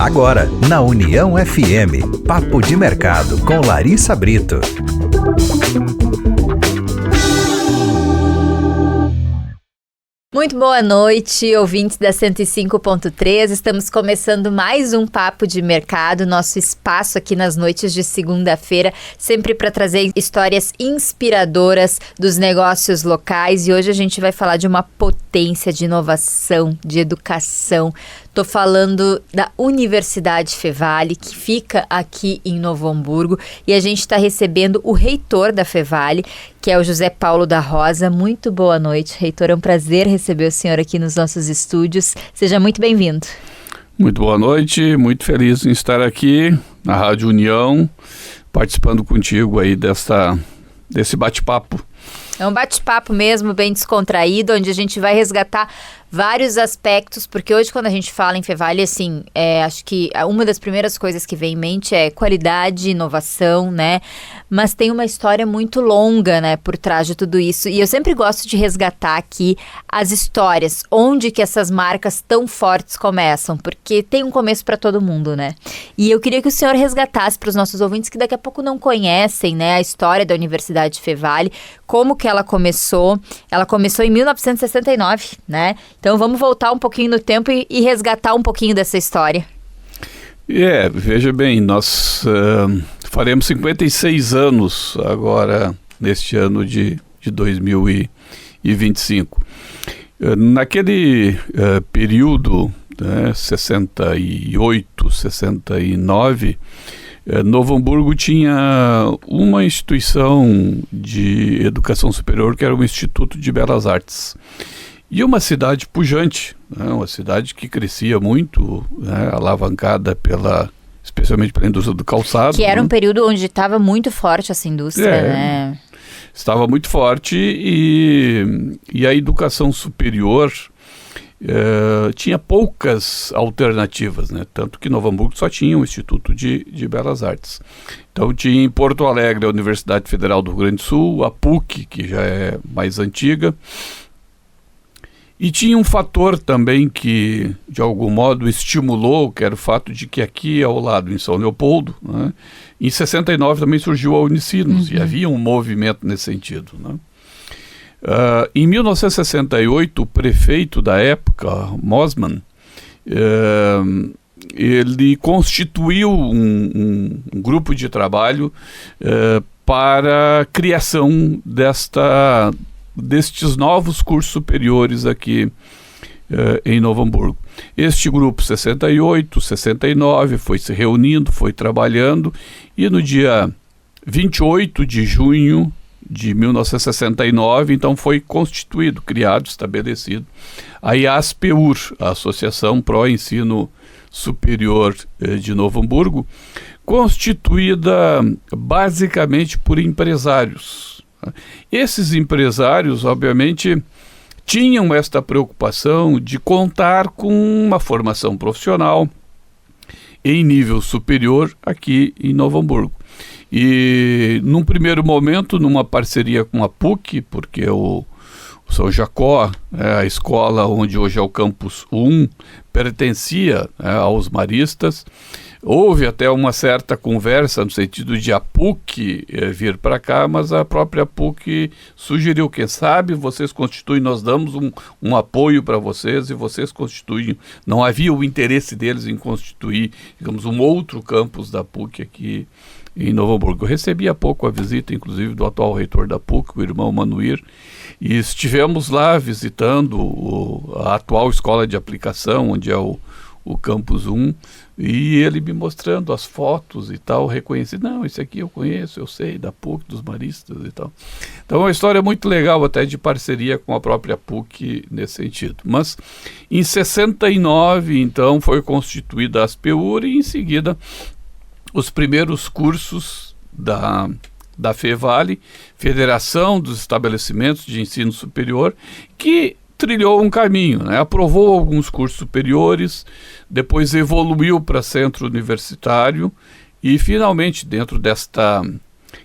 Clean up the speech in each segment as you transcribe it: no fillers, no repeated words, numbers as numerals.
Agora, na União FM, Papo de Mercado com Larissa Brito. Muito boa noite, ouvintes da 105.3. Estamos começando mais um Papo de Mercado, nosso espaço aqui nas noites de segunda-feira, sempre para trazer histórias inspiradoras dos negócios locais. E hoje a gente vai falar de uma potência de inovação, de educação. Estou falando da Universidade Fevale, que fica aqui em Novo Hamburgo, e a gente está recebendo o reitor da Fevale, que é o José Paulo da Rosa. Muito boa noite, reitor. É um prazer receber o senhor aqui nos nossos estúdios. Seja muito bem-vindo. Muito boa noite, muito feliz em estar aqui na Rádio União, participando contigo aí desse bate-papo. É um bate-papo mesmo, bem descontraído, onde a gente vai resgatar vários aspectos, porque hoje quando a gente fala em Fevale, assim, acho que uma das primeiras coisas que vem em mente é qualidade, inovação, né? Mas tem uma história muito longa, né, por trás de tudo isso. E eu sempre gosto de resgatar aqui as histórias, onde que essas marcas tão fortes começam, porque tem um começo para todo mundo, né? E eu queria que o senhor resgatasse para os nossos ouvintes que daqui a pouco não conhecem, né, a história da Universidade Fevale, como que ela começou. Ela começou em 1969, né? Então vamos voltar um pouquinho no tempo e resgatar um pouquinho dessa história. Veja bem, nós faremos 56 anos agora, neste ano de 2025. Naquele período, 68, 69, Novo Hamburgo tinha uma instituição de educação superior que era o Instituto de Belas Artes. E uma cidade pujante, né? Uma cidade que crescia muito, né? Alavancada especialmente pela indústria do calçado. Que era um período onde estava muito forte essa indústria, né? Estava muito forte e a educação superior tinha poucas alternativas, né? Tanto que Novo Hamburgo só tinha um Instituto de Belas Artes. Então tinha em Porto Alegre a Universidade Federal do Rio Grande do Sul, a PUC, que já é mais antiga. E tinha um fator também que, de algum modo, estimulou, que era o fato de que aqui ao lado, em São Leopoldo, né, em 69 também surgiu a Unicinos, e havia um movimento nesse sentido, né? Em 1968, o prefeito da época, Mosman, ele constituiu um grupo de trabalho para a criação destes novos cursos superiores aqui em Novo Hamburgo. Este grupo 68, 69 foi se reunindo, foi trabalhando, e no dia 28 de junho de 1969, então foi constituído, criado, estabelecido a IASPEUR, a Associação Pro Ensino Superior de Novo Hamburgo, constituída basicamente por empresários. Esses empresários, obviamente, tinham esta preocupação de contar com uma formação profissional em nível superior aqui em Novo Hamburgo. E, num primeiro momento, numa parceria com a PUC, porque o São Jacó, a escola onde hoje é o Campus 1, pertencia aos maristas. Houve até uma certa conversa no sentido de a PUC vir para cá, mas a própria PUC sugeriu, quem sabe, vocês constituem, nós damos um apoio para vocês e vocês constituem. Não havia o interesse deles em constituir, digamos, um outro campus da PUC aqui em Novo Hamburgo. Eu recebi há pouco a visita, inclusive, do atual reitor da PUC, o irmão Manuir, e estivemos lá visitando a atual escola de aplicação, onde é o Campus 1, e ele me mostrando as fotos e tal, reconheci, não, esse aqui eu conheço, eu sei, da PUC, dos maristas e tal. Então é uma história muito legal, até de parceria com a própria PUC nesse sentido. Mas em 69, então, foi constituída a ASPEUR, e em seguida os primeiros cursos da Fevale, Federação dos Estabelecimentos de Ensino Superior, que trilhou um caminho, né? Aprovou alguns cursos superiores, depois evoluiu para centro universitário e finalmente dentro desta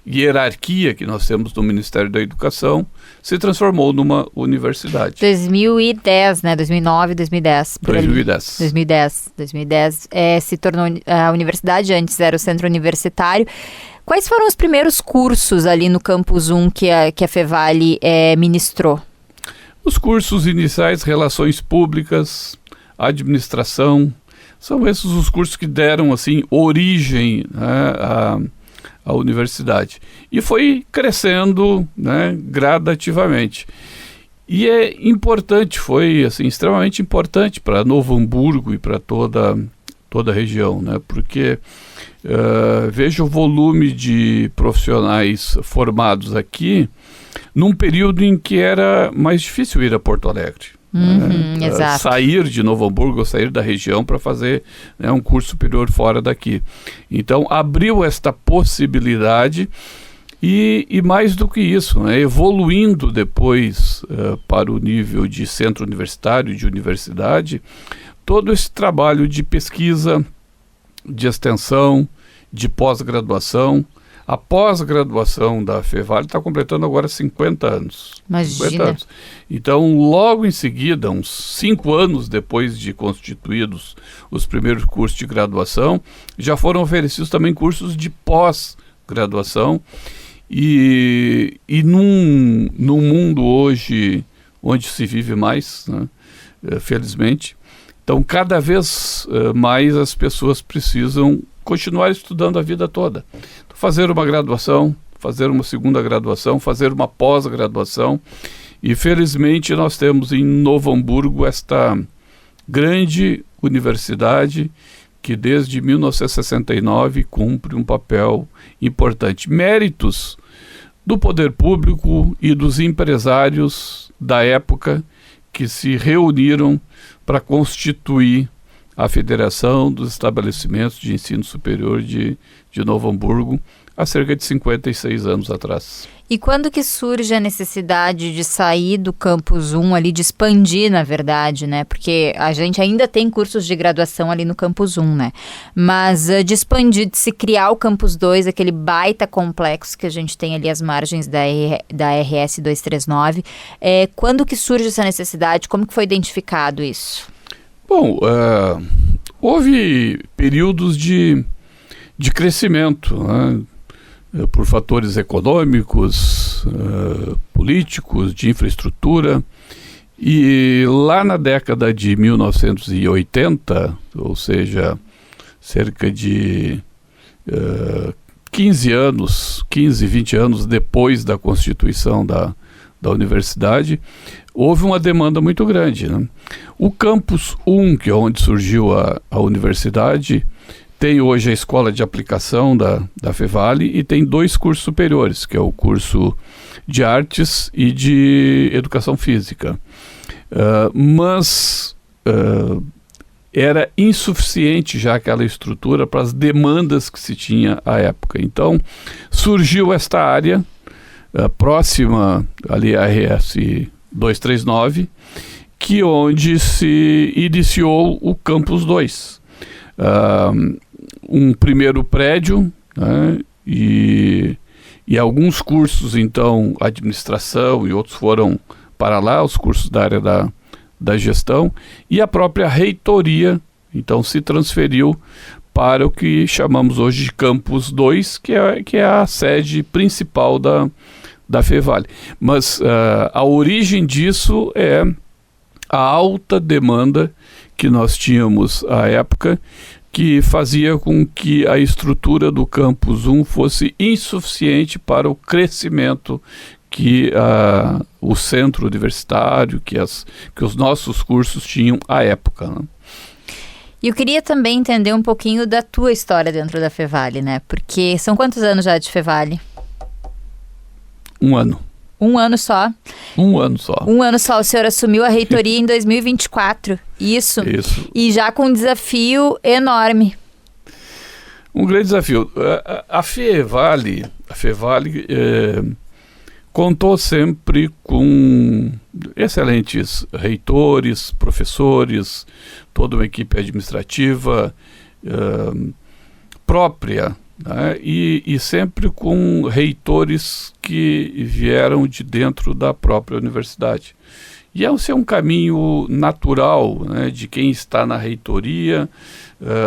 hierarquia que nós temos no Ministério da Educação, se transformou numa universidade. 2010, né? 2009, 2010. 2010 se tornou a universidade, antes era o centro universitário. Quais foram os primeiros cursos ali no Campus 1 que a Fevale ministrou? Os cursos iniciais, Relações Públicas, Administração, são esses os cursos que deram assim origem, né, à universidade. E foi crescendo, né, gradativamente. E é importante, foi assim, extremamente importante para Novo Hamburgo e para toda a região, né, porque veja o volume de profissionais formados aqui num período em que era mais difícil ir a Porto Alegre. Exato. Sair de Novo Hamburgo ou sair da região para fazer, né, um curso superior fora daqui. Então abriu esta possibilidade e mais do que isso, né, evoluindo depois para o nível de centro universitário, de universidade, todo esse trabalho de pesquisa, de extensão, de pós-graduação. A pós-graduação da Fevale está completando agora 50 anos. Imagina. 50 anos. Então, logo em seguida, uns 5 anos depois de constituídos os primeiros cursos de graduação, já foram oferecidos também cursos de pós-graduação. E num mundo hoje onde se vive mais, né, felizmente, então cada vez mais as pessoas precisam continuar estudando a vida toda. Fazer uma graduação, fazer uma segunda graduação, fazer uma pós-graduação. E felizmente nós temos em Novo Hamburgo esta grande universidade que desde 1969 cumpre um papel importante. Méritos do poder público e dos empresários da época que se reuniram para constituir a Federação dos Estabelecimentos de Ensino Superior de Novo Hamburgo, há cerca de 56 anos atrás. E quando que surge a necessidade de sair do Campus 1 ali, de expandir, na verdade, né? Porque a gente ainda tem cursos de graduação ali no Campus 1, né? Mas de expandir, de se criar o Campus 2, aquele baita complexo que a gente tem ali às margens da RS 239. Quando que surge essa necessidade? Como que foi identificado isso? Bom, houve períodos de crescimento, né, por fatores econômicos, políticos, de infraestrutura, e lá na década de 1980, ou seja, cerca de 15, 20 anos depois da constituição da universidade, houve uma demanda muito grande, né? O Campus 1, que é onde surgiu a universidade, tem hoje a escola de aplicação da Fevale e tem 2 cursos superiores, que é o curso de artes e de educação física. Mas era insuficiente já aquela estrutura para as demandas que se tinha à época. Então surgiu esta área próxima ali à RS 239, que onde se iniciou o Campus 2. Um primeiro prédio, né, e alguns cursos, então, administração e outros foram para lá, os cursos da área da gestão, e a própria reitoria, então, se transferiu para o que chamamos hoje de Campus 2, que é a sede principal da Fevale. Mas a origem disso é a alta demanda que nós tínhamos à época, que fazia com que a estrutura do Campus 1 fosse insuficiente para o crescimento que o centro universitário, que os nossos cursos tinham à época, né? E eu queria também entender um pouquinho da tua história dentro da Fevale, né? Porque são quantos anos já de Fevale? 1 ano. 1 ano só? 1 ano só. 1 ano só. O senhor assumiu a reitoria em 2024. Isso. E já com um desafio enorme. Um grande desafio. A Fevale contou sempre com excelentes reitores, professores, toda uma equipe administrativa própria, né, e sempre com reitores que vieram de dentro da própria universidade. E esse é um caminho natural, né, de quem está na reitoria,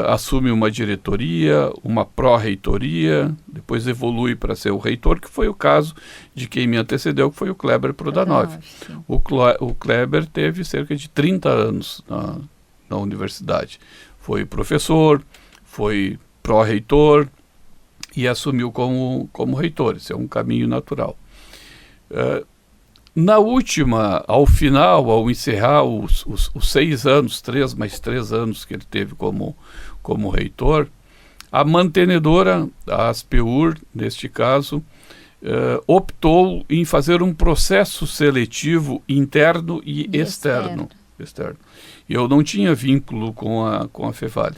assume uma diretoria, uma pró-reitoria, depois evolui para ser o reitor, que foi o caso de quem me antecedeu, que foi o Kleber Prodanov. O Kleber teve cerca de 30 anos na universidade. Foi professor, foi pró-reitor e assumiu como reitor. Esse é um caminho natural. Na última, ao final, ao encerrar os 6 anos, 3 mais 3 anos que ele teve como reitor, a mantenedora, a ASPEUR, neste caso, optou em fazer um processo seletivo interno e externo. E eu não tinha vínculo com a Fevale.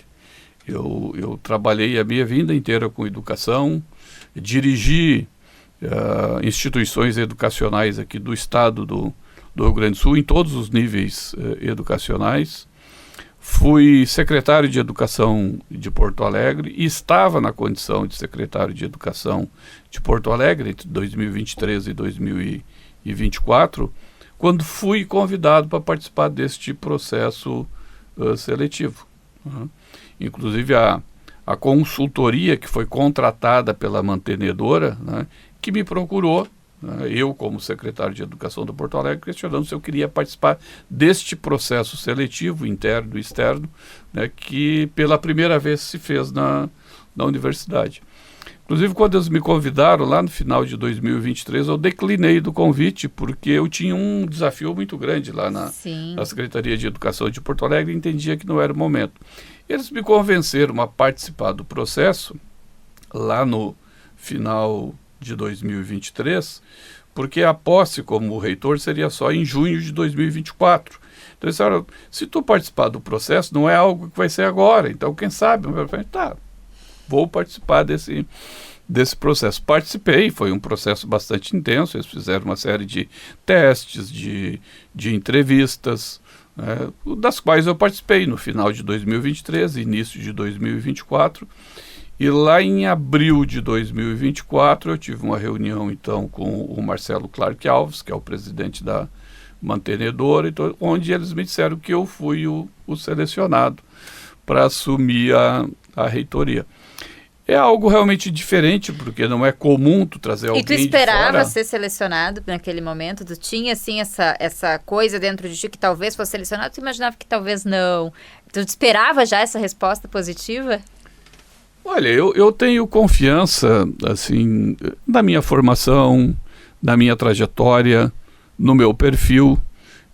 Eu trabalhei a minha vida inteira com educação, dirigi instituições educacionais aqui do estado do Rio Grande do Sul, em todos os níveis educacionais. Fui secretário de Educação de Porto Alegre e estava na condição de secretário de Educação de Porto Alegre entre 2023 e 2024, quando fui convidado para participar deste processo seletivo. Inclusive a consultoria que foi contratada pela mantenedora, né, que me procurou, né, eu como secretário de Educação do Porto Alegre, questionando se eu queria participar deste processo seletivo, interno e externo, né, que pela primeira vez se fez na universidade. Inclusive, quando eles me convidaram lá no final de 2023, eu declinei do convite, porque eu tinha um desafio muito grande lá na Secretaria de Educação de Porto Alegre e entendia que não era o momento. Eles me convenceram a participar do processo lá no final de 2023, porque a posse como reitor seria só em junho de 2024. Então eles disseram, se tu participar do processo, não é algo que vai ser agora, então quem sabe? Eu falei, tá, vou participar desse processo. Participei, foi um processo bastante intenso, eles fizeram uma série de testes, de entrevistas, né, das quais eu participei no final de 2023, início de 2024, e lá em abril de 2024 eu tive uma reunião então com o Marcelo Clark Alves, que é o presidente da mantenedora, então, onde eles me disseram que eu fui o selecionado para assumir a reitoria. É algo realmente diferente, porque não é comum tu trazer alguém de fora. E tu esperava ser selecionado naquele momento? Tu tinha, assim, essa coisa dentro de ti que talvez fosse selecionado? Tu imaginava que talvez não? Tu esperava já essa resposta positiva? Olha, eu tenho confiança, assim, na minha formação, na minha trajetória, no meu perfil.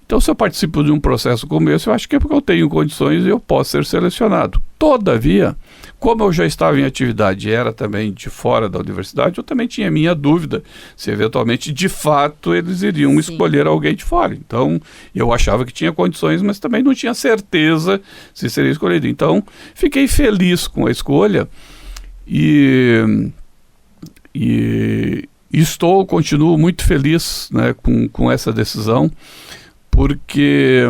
Então, se eu participo de um processo como esse, eu acho que é porque eu tenho condições e eu posso ser selecionado. Todavia, como eu já estava em atividade e era também de fora da universidade, eu também tinha minha dúvida se eventualmente, de fato, eles iriam escolher alguém de fora. Então, eu achava que tinha condições, mas também não tinha certeza se seria escolhido. Então, fiquei feliz com a escolha e continuo muito feliz, né, com essa decisão, porque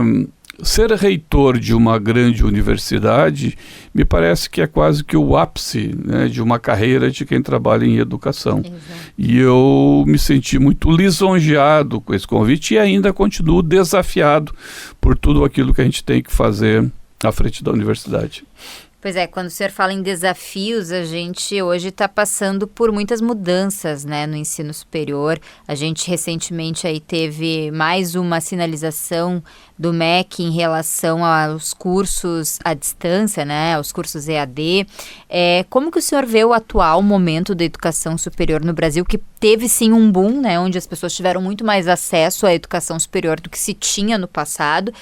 ser reitor de uma grande universidade me parece que é quase que o ápice, né, de uma carreira de quem trabalha em educação. Exato. E eu me senti muito lisonjeado com esse convite e ainda continuo desafiado por tudo aquilo que a gente tem que fazer à frente da universidade. Pois é, quando o senhor fala em desafios, a gente hoje está passando por muitas mudanças, né, no ensino superior. A gente recentemente aí teve mais uma sinalização do MEC em relação aos cursos à distância, né, aos cursos EAD. Como que o senhor vê o atual momento da educação superior no Brasil, que teve sim um boom, né, onde as pessoas tiveram muito mais acesso à educação superior do que se tinha no passado,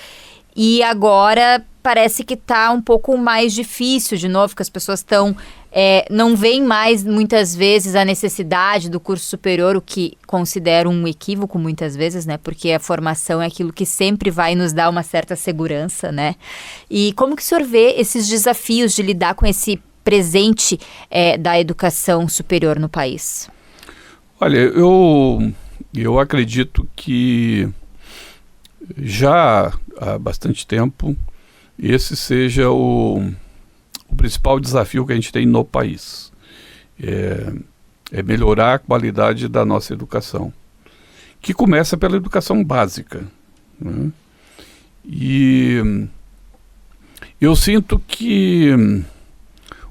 e agora parece que está um pouco mais difícil, de novo, que as pessoas não veem mais, muitas vezes, a necessidade do curso superior, o que considero um equívoco, muitas vezes, né? Porque a formação é aquilo que sempre vai nos dar uma certa segurança, né? E como que o senhor vê esses desafios de lidar com esse presente da educação superior no país? Olha, eu acredito que já há bastante tempo esse seja o principal desafio que a gente tem no país. é melhorar a qualidade da nossa educação, que começa pela educação básica, né? E eu sinto que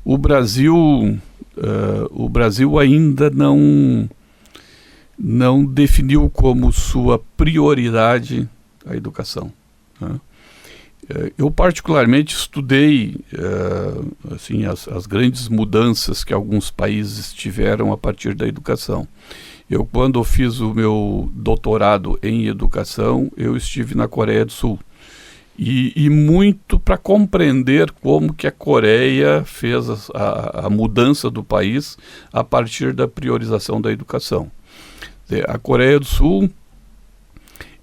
o Brasil ainda não definiu como sua prioridade a educação, né? Eu particularmente estudei assim, as grandes mudanças que alguns países tiveram a partir da educação. Eu, quando fiz o meu doutorado em educação, eu estive na Coreia do Sul. E muito para compreender como que a Coreia fez a mudança do país a partir da priorização da educação. A Coreia do Sul,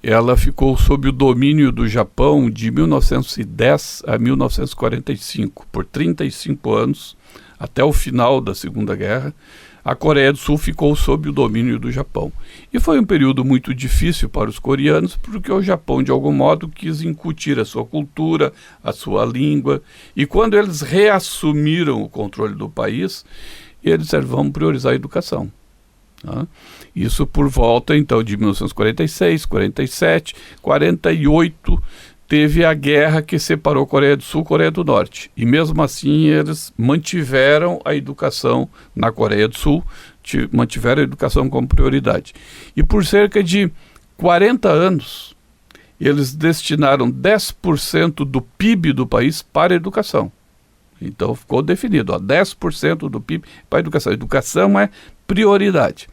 ela ficou sob o domínio do Japão de 1910 a 1945, por 35 anos, até o final da Segunda Guerra. A Coreia do Sul ficou sob o domínio do Japão. E foi um período muito difícil para os coreanos, porque o Japão, de algum modo, quis incutir a sua cultura, a sua língua. E quando eles reassumiram o controle do país, eles disseram, vamos priorizar a educação. Tá? Isso por volta, então, de 1946, 47, 48, teve a guerra que separou Coreia do Sul e Coreia do Norte. E mesmo assim eles mantiveram a educação na Coreia do Sul, mantiveram a educação como prioridade. E por cerca de 40 anos, eles destinaram 10% do PIB do país para a educação. Então ficou definido, 10% do PIB para a educação. A educação é prioridade.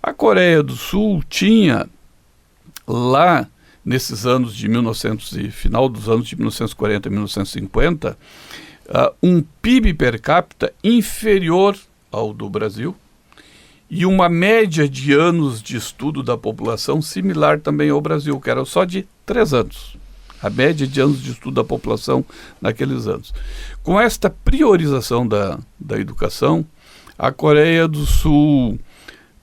A Coreia do Sul tinha lá, nesses anos de final dos anos de 1940 e 1950, um PIB per capita inferior ao do Brasil e uma média de anos de estudo da população similar também ao Brasil, que era só de 3 anos. A média de anos de estudo da população naqueles anos. Com esta priorização da educação, a Coreia do Sul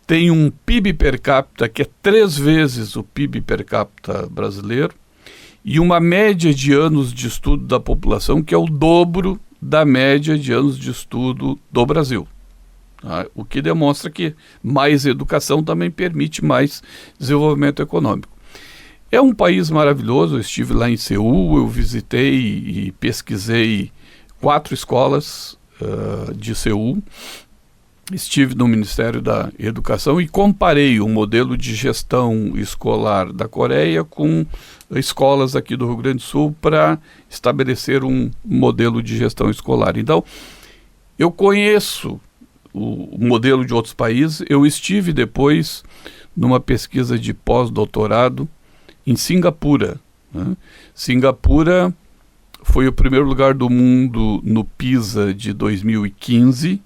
tem um PIB per capita que é 3 vezes o PIB per capita brasileiro e uma média de anos de estudo da população que é o dobro da média de anos de estudo do Brasil. Tá? O que demonstra que mais educação também permite mais desenvolvimento econômico. É um país maravilhoso, eu estive lá em Seul, eu visitei e pesquisei 4 escolas de Seul. Estive no Ministério da Educação e comparei o modelo de gestão escolar da Coreia com escolas aqui do Rio Grande do Sul para estabelecer um modelo de gestão escolar. Então, eu conheço o modelo de outros países. Eu estive depois numa pesquisa de pós-doutorado em Singapura, né? Singapura foi o primeiro lugar do mundo no PISA de 2015.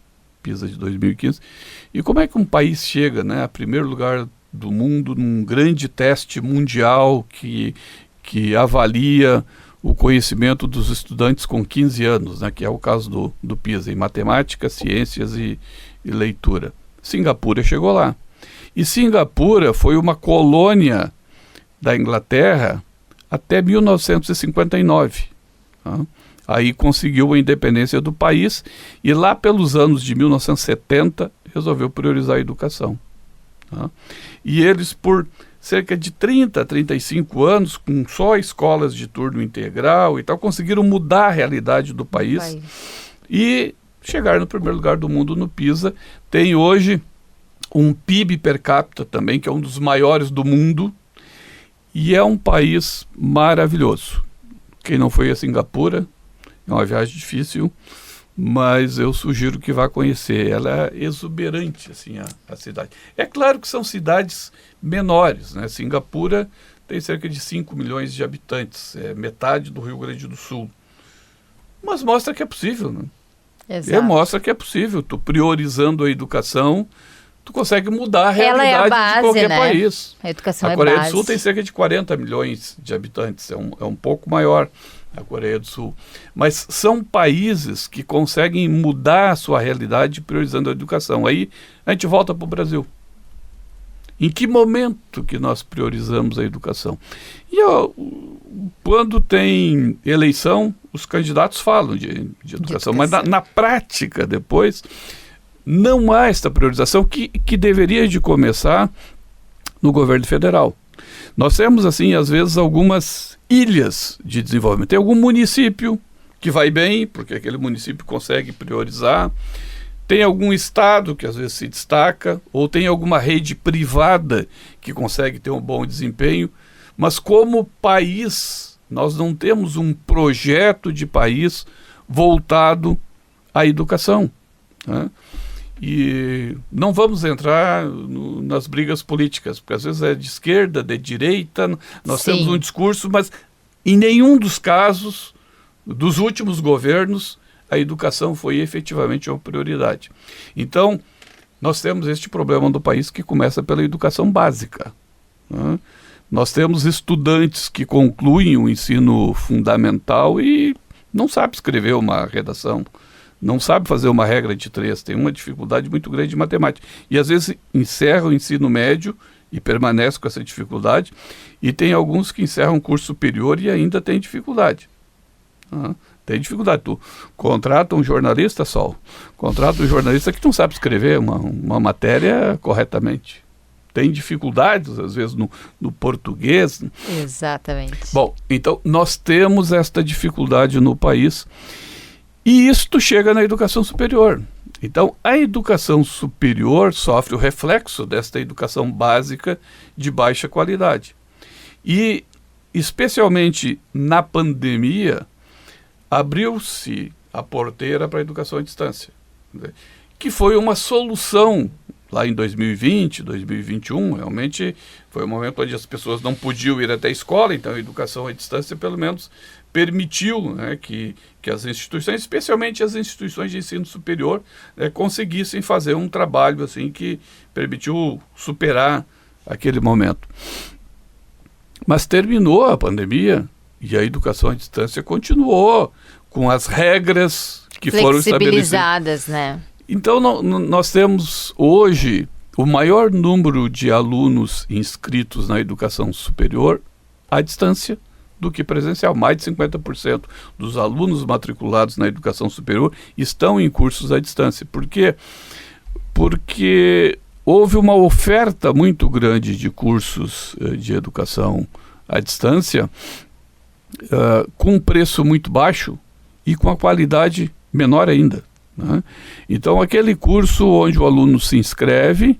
E como é que um país chega, né, a primeiro lugar do mundo num grande teste mundial que avalia o conhecimento dos estudantes com 15 anos, né, que é o caso do PISA, em matemática, ciências e leitura. Singapura chegou lá. E Singapura foi uma colônia da Inglaterra até 1959. Tá? Aí conseguiu a independência do país e lá pelos anos de 1970 resolveu priorizar a educação. Tá? E eles por cerca de 30, 35 anos, com só escolas de turno integral e tal, conseguiram mudar a realidade do país e chegar no primeiro lugar do mundo no PISA. Tem hoje um PIB per capita também, que é um dos maiores do mundo, e é um país maravilhoso. Quem não foi a Singapura, é uma viagem difícil, mas eu sugiro que vá conhecer. Ela é exuberante, assim, a cidade. É claro que são cidades menores, né? Singapura tem cerca de 5 milhões de habitantes, é metade do Rio Grande do Sul. Mas mostra que é possível, né? Exato. Mostra que é possível. Tu priorizando a educação, tu consegue mudar a realidade é a base, de qualquer né? país. A educação a Coreia base. do Sul tem cerca de 40 milhões de habitantes, é um pouco maior a Coreia do Sul. Mas são países que conseguem mudar a sua realidade priorizando a educação. Aí a gente volta para o Brasil. Em que momento que nós priorizamos a educação? E quando tem eleição, os candidatos falam de educação, mas na prática depois não há esta priorização que deveria de começar no governo federal. Nós temos, assim, às vezes, algumas ilhas de desenvolvimento. Tem algum município que vai bem, porque aquele município consegue priorizar. Tem algum estado que às vezes se destaca, ou tem alguma rede privada que consegue ter um bom desempenho. Mas como país, nós não temos um projeto de país voltado à educação, né? E não vamos entrar nas brigas políticas, porque às vezes é de esquerda, de direita, nós Sim. temos um discurso, mas em nenhum dos casos dos últimos governos a educação foi efetivamente uma prioridade. Então, nós temos este problema do país que começa pela educação básica, né? Nós temos estudantes que concluem o ensino fundamental e não sabem escrever uma redação, não sabe fazer uma regra de 3, tem uma dificuldade muito grande de matemática. E às vezes encerra o ensino médio e permanece com essa dificuldade, e tem alguns que encerram o curso superior e ainda tem dificuldade. Tem dificuldade. Tu contrata um jornalista, contrata um jornalista que não sabe escrever uma matéria corretamente. Tem dificuldades, às vezes, no português. Exatamente. Bom, então nós temos esta dificuldade no país. E isto chega na educação superior. Então, a educação superior sofre o reflexo desta educação básica de baixa qualidade. E, especialmente na pandemia, abriu-se a porteira para a educação à distância, que foi uma solução lá em 2020, 2021, realmente foi um momento onde as pessoas não podiam ir até a escola, então a educação à distância, pelo menos, permitiu, né, que as instituições, especialmente as instituições de ensino superior, conseguissem fazer um trabalho assim que permitiu superar aquele momento. Mas terminou a pandemia e a educação à distância continuou com as regras que foram estabelecidas, né? Então nós temos hoje o maior número de alunos inscritos na educação superior à distância do que presencial. Mais de 50% dos alunos matriculados na educação superior estão em cursos à distância. Por quê? Porque houve uma oferta muito grande de cursos de educação à distância com um preço muito baixo e com a qualidade menor ainda, né? Então, aquele curso onde o aluno se inscreve,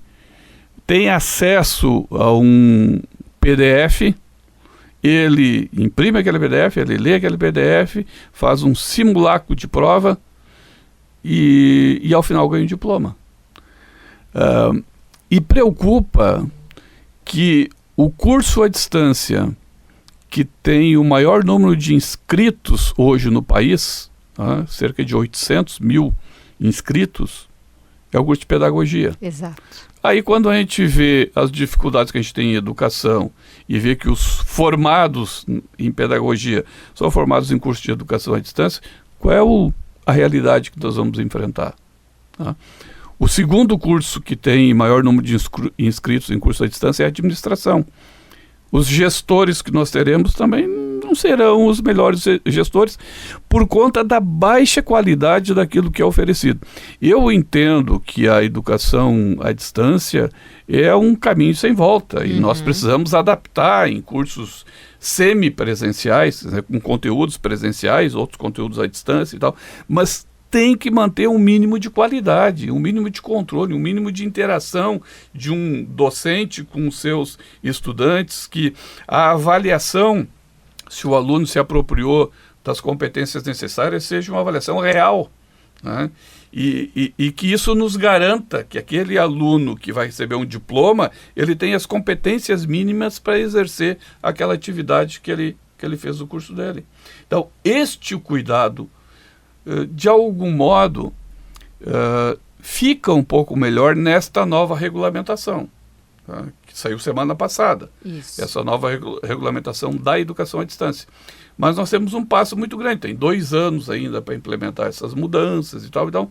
tem acesso a um PDF, ele imprime aquele PDF, ele lê aquele PDF, faz um simulacro de prova e ao final ganha um diploma. E preocupa que o curso à distância, que tem o maior número de inscritos hoje no país, cerca de 800 mil inscritos, é o curso de pedagogia. Exato. Aí quando a gente vê as dificuldades que a gente tem em educação e vê que os formados em pedagogia são formados em curso de educação à distância, qual é a realidade que nós vamos enfrentar? O segundo curso que tem maior número de inscritos em curso à distância é a administração. Os gestores que nós teremos também não serão os melhores gestores por conta da baixa qualidade daquilo que é oferecido. Eu entendo que a educação à distância é um caminho sem volta e nós precisamos adaptar em cursos semipresenciais, né, com conteúdos presenciais, outros conteúdos à distância e tal, mas tem que manter um mínimo de qualidade, um mínimo de controle, um mínimo de interação de um docente com os seus estudantes, que a avaliação, se o aluno se apropriou das competências necessárias, seja uma avaliação real, né? E que isso nos garanta que aquele aluno que vai receber um diploma, ele tem as competências mínimas para exercer aquela atividade que ele fez no curso dele. Então, este cuidado, de algum modo, fica um pouco melhor nesta nova regulamentação, tá? Que saiu semana passada. Isso. Essa nova regulamentação da educação à distância. Mas nós temos um passo muito grande, tem 2 anos ainda para implementar essas mudanças e tal. Então,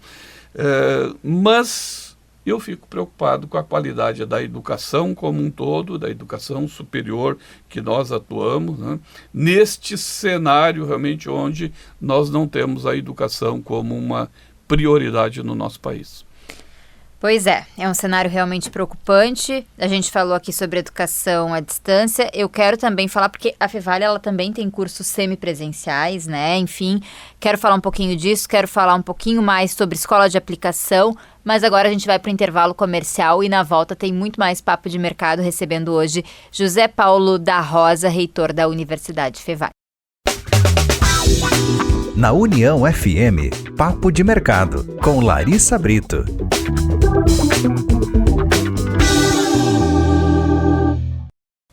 mas eu fico preocupado com a qualidade da educação como um todo, da educação superior que nós atuamos, né? Neste cenário realmente onde nós não temos a educação como uma prioridade no nosso país. Pois é um cenário realmente preocupante. A gente falou aqui sobre educação à distância. Eu quero também falar, porque a Fevale, ela também tem cursos semipresenciais, né? Enfim, quero falar um pouquinho disso, quero falar um pouquinho mais sobre escola de aplicação, mas agora a gente vai para o intervalo comercial e na volta tem muito mais Papo de Mercado, recebendo hoje José Paulo da Rosa, reitor da Universidade Fevale. Na União FM, Papo de Mercado, com Larissa Brito.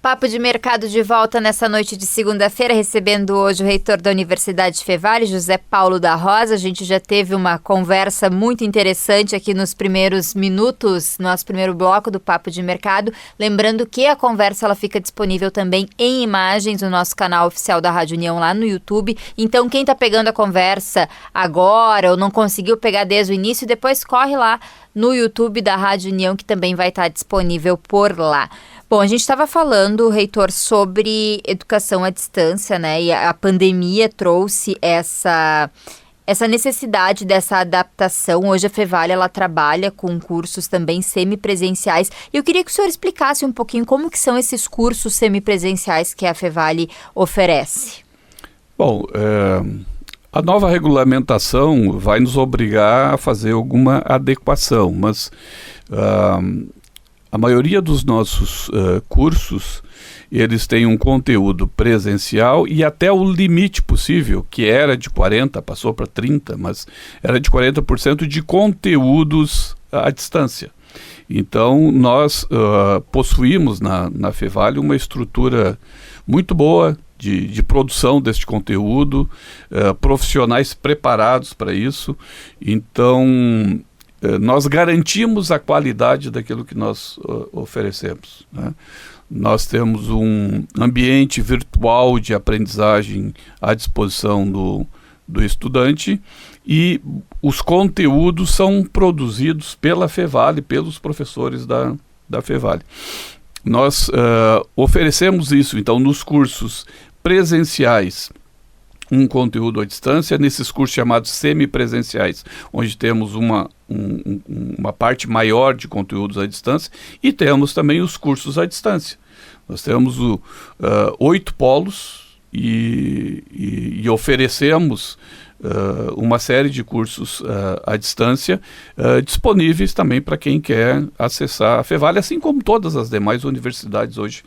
Papo de Mercado de volta nessa noite de segunda-feira, recebendo hoje o reitor da Universidade Fevale, José Paulo da Rosa. A gente já teve uma conversa muito interessante aqui nos primeiros minutos, nosso primeiro bloco do Papo de Mercado. Lembrando que a conversa ela fica disponível também em imagens no nosso canal oficial da Rádio União lá no YouTube. Então, quem está pegando a conversa agora ou não conseguiu pegar desde o início, depois corre lá no YouTube da Rádio União, que também vai estar disponível por lá. Bom, a gente estava falando, reitor, sobre educação à distância, né? E a pandemia trouxe essa necessidade dessa adaptação. Hoje a Fevale, ela trabalha com cursos também semipresenciais. E eu queria que o senhor explicasse um pouquinho como que são esses cursos semipresenciais que a Fevale oferece. Bom, a nova regulamentação vai nos obrigar a fazer alguma adequação, mas a maioria dos nossos cursos, eles têm um conteúdo presencial e até o limite possível, que era de 40%, passou para 30%, mas era de 40% de conteúdos à distância. Então, nós possuímos na Fevale uma estrutura muito boa de produção deste conteúdo, profissionais preparados para isso. Então, nós garantimos a qualidade daquilo que nós oferecemos, né? Nós temos um ambiente virtual de aprendizagem à disposição do estudante e os conteúdos são produzidos pela Fevale, pelos professores da Fevale. Nós oferecemos isso, então, nos cursos presenciais, um conteúdo à distância, nesses cursos chamados semipresenciais, onde temos uma parte maior de conteúdos à distância, e temos também os cursos à distância. Nós temos 8 polos e oferecemos uma série de cursos à distância disponíveis também para quem quer acessar a Fevale, assim como todas as demais universidades hoje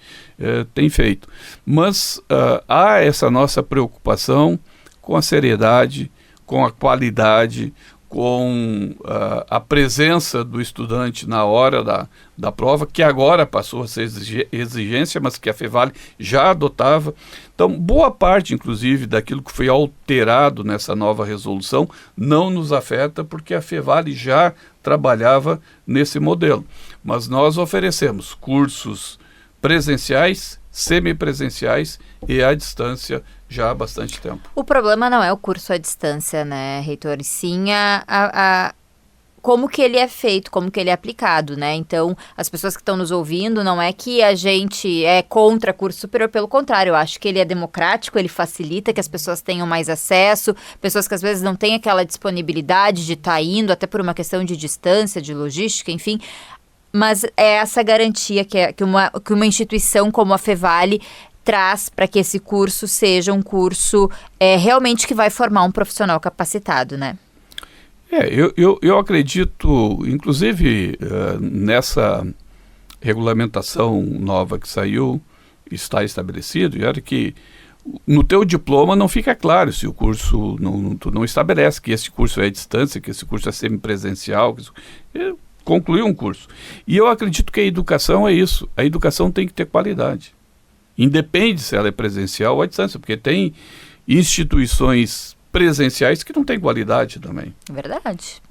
têm feito. Mas há essa nossa preocupação com a seriedade, com a qualidade, com a presença do estudante na hora da prova, que agora passou a ser exigência, mas que a Fevale já adotava. Então, boa parte, inclusive, daquilo que foi alterado nessa nova resolução não nos afeta, porque a Fevale já trabalhava nesse modelo. Mas nós oferecemos cursos presenciais, semipresenciais e à distância já há bastante tempo. O problema não é o curso à distância, né, reitor? Sim como que ele é feito, como que ele é aplicado, né? Então, as pessoas que estão nos ouvindo, não é que a gente é contra curso superior, pelo contrário, eu acho que ele é democrático, ele facilita que as pessoas tenham mais acesso, pessoas que às vezes não têm aquela disponibilidade de estar indo, até por uma questão de distância, de logística, enfim. Mas é essa garantia que uma instituição como a Fevale traz para que esse curso seja um curso realmente que vai formar um profissional capacitado, né? Eu acredito, inclusive nessa regulamentação nova que saiu, está estabelecido, e era que no teu diploma não fica claro se o curso, tu não estabelece que esse curso é à distância, que esse curso é semipresencial, concluiu um curso. E eu acredito que a educação é isso, a educação tem que ter qualidade. Independe se ela é presencial ou à distância, porque tem instituições presenciais que não têm qualidade também. Verdade.